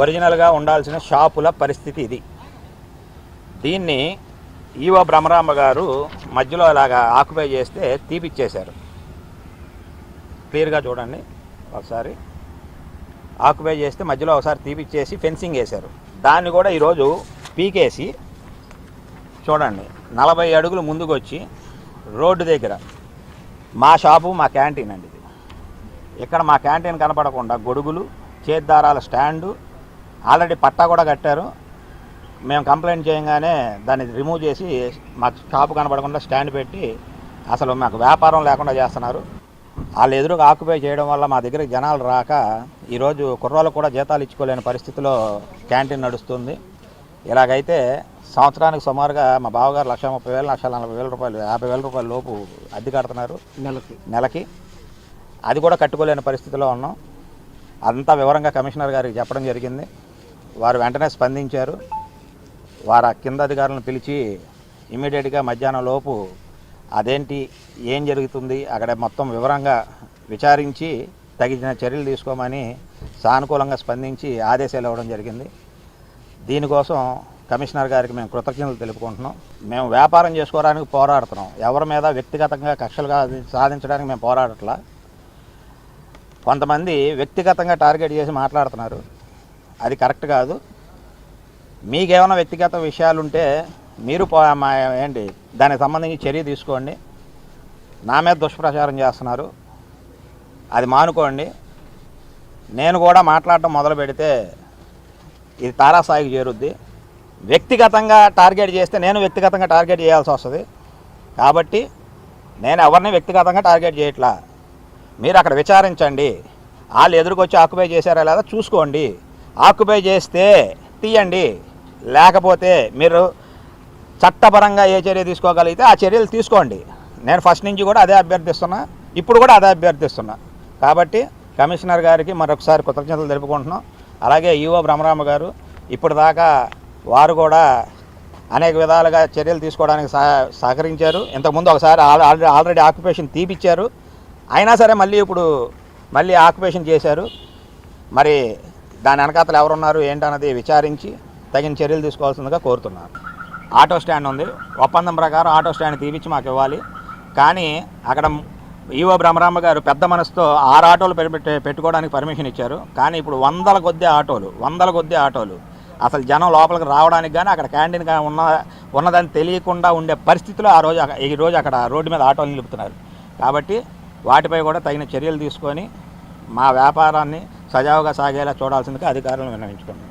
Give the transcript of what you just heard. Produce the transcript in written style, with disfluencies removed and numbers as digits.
ఒరిజినల్గా ఉండాల్సిన షాపుల పరిస్థితి ఇది. దీన్ని ఈవో బ్రహ్మరాంబ గారు మధ్యలో ఇలాగా ఆక్యుపై చేస్తే తీపిచ్చేశారు. క్లియర్గా చూడండి ఒకసారి. ఆక్యుపై చేస్తే మధ్యలో ఒకసారి తీపిచ్చేసి ఫెన్సింగ్ వేశారు. దాన్ని కూడా ఈరోజు పీకేసి చూడండి 40 అడుగులు ముందుకు వచ్చి రోడ్డు దగ్గర మా షాపు మా క్యాంటీన్ అండి. ఇది ఇక్కడ మా క్యాంటీన్ కనపడకుండా గొడుగులు, చేద్దారాల స్టాండు ఆల్రెడీ పట్టా కూడా కట్టారు. మేము కంప్లైంట్ చేయగానే దాన్ని రిమూవ్ చేసి మాకు షాపు కనపడకుండా స్టాండ్ పెట్టి అసలు మాకు వ్యాపారం లేకుండా చేస్తున్నారు. వాళ్ళు ఎదురుగా ఆక్యుపై చేయడం వల్ల మా దగ్గరికి జనాలు రాక ఈరోజు కుర్రాళ్ళు కూడా జీతాలు ఇచ్చుకోలేని పరిస్థితిలో క్యాంటీన్ నడుస్తుంది. ఇలాగైతే సంవత్సరానికి సుమారుగా మా బావగారు 1,30,000, 1,40,000 రూపాయలు, 50,000 రూపాయల లోపు అద్దె కడుతున్నారు నెలకి. అది కూడా కట్టుకోలేని పరిస్థితిలో ఉన్నాం. అంతా వివరంగా కమిషనర్ గారికి చెప్పడం జరిగింది. వారు వెంటనే స్పందించారు. వారు కింద అధికారులను పిలిచి ఇమీడియట్గా మధ్యాహ్నం లోపు అదేంటి, ఏం జరుగుతుంది అక్కడ మొత్తం వివరంగా విచారించి తగిన చర్యలు తీసుకోమని సానుకూలంగా స్పందించి ఆదేశాలు ఇవ్వడం జరిగింది. దీనికోసం కమిషనర్ గారికి మేము కృతజ్ఞతలు తెలుపుకుంటున్నాం. మేము వ్యాపారం చేసుకోవడానికి పోరాడుతున్నాం. ఎవరి మీద వ్యక్తిగతంగా కక్షలుగా సాధించడానికి మేము పోరాడట్లా. కొంతమంది వ్యక్తిగతంగా టార్గెట్ చేసి మాట్లాడుతున్నారు. అది కరెక్ట్ కాదు. మీకేమైనా వ్యక్తిగత విషయాలుంటే మీరు ఏంటి దానికి సంబంధించి చర్య తీసుకోండి. నా మీద దుష్ప్రచారం చేస్తున్నారు, అది మానుకోండి. నేను కూడా మాట్లాడటం మొదలు పెడితే ఇది తారాస్థాయికి చేరుద్ది. వ్యక్తిగతంగా టార్గెట్ చేస్తే నేను వ్యక్తిగతంగా టార్గెట్ చేయాల్సి వస్తుంది. కాబట్టి నేను ఎవరిని వ్యక్తిగతంగా టార్గెట్ చేయట్లా. మీరు అక్కడ విచారించండి. వాళ్ళు ఎదురుకొచ్చి ఆక్యుపై చేశారా లేదా చూసుకోండి. ఆక్యుపై చేస్తే తీయండి, లేకపోతే మీరు చట్టపరంగా ఏ చర్య తీసుకోగలిగితే ఆ చర్యలు తీసుకోండి. నేను ఫస్ట్ నుంచి కూడా అదే అభ్యర్థిస్తున్నా, ఇప్పుడు కూడా అదే అభ్యర్థిస్తున్నా. కాబట్టి కమిషనర్ గారికి మరొకసారి కృతజ్ఞతలు తెలుపుకుంటున్నాం. అలాగే ఈవో బ్రహ్మరాంబ గారు ఇప్పటిదాకా వారు కూడా అనేక విధాలుగా చర్యలు తీసుకోవడానికి సహకరించారు. ఇంతకుముందు ఒకసారి ఆల్రెడీ ఆక్యుపేషన్ తీపిచ్చారు. అయినా సరే మళ్ళీ ఆక్యుపేషన్ చేశారు. మరి దాని వెనకాతలు ఎవరున్నారు ఏంటన్నది విచారించి తగిన చర్యలు తీసుకోవాల్సిందిగా కోరుతున్నాను. ఆటో స్టాండ్ ఉంది, ఒప్పందం ప్రకారం ఆటో స్టాండ్ తీపిచ్చి మాకు ఇవ్వాలి. కానీ అక్కడ ఈవో బ్రహ్మరాంబ గారు పెద్ద మనసుతో 6 ఆటోలు పెట్టుకోవడానికి పర్మిషన్ ఇచ్చారు. కానీ ఇప్పుడు 100 కొద్ది ఆటోలు అసలు జనం లోపలికి రావడానికి కానీ అక్కడ క్యాంటీన్ ఉన్నదని తెలియకుండా ఉండే పరిస్థితిలో ఈరోజు అక్కడ రోడ్డు మీద ఆటోలు నిలుపుతున్నారు. కాబట్టి వాటిపై కూడా తగిన చర్యలు తీసుకొని మా వ్యాపారాన్ని సజావుగా సాగేలా చూడాల్సిందిగా అధికారులను విన్నవించుకుంటున్నాం.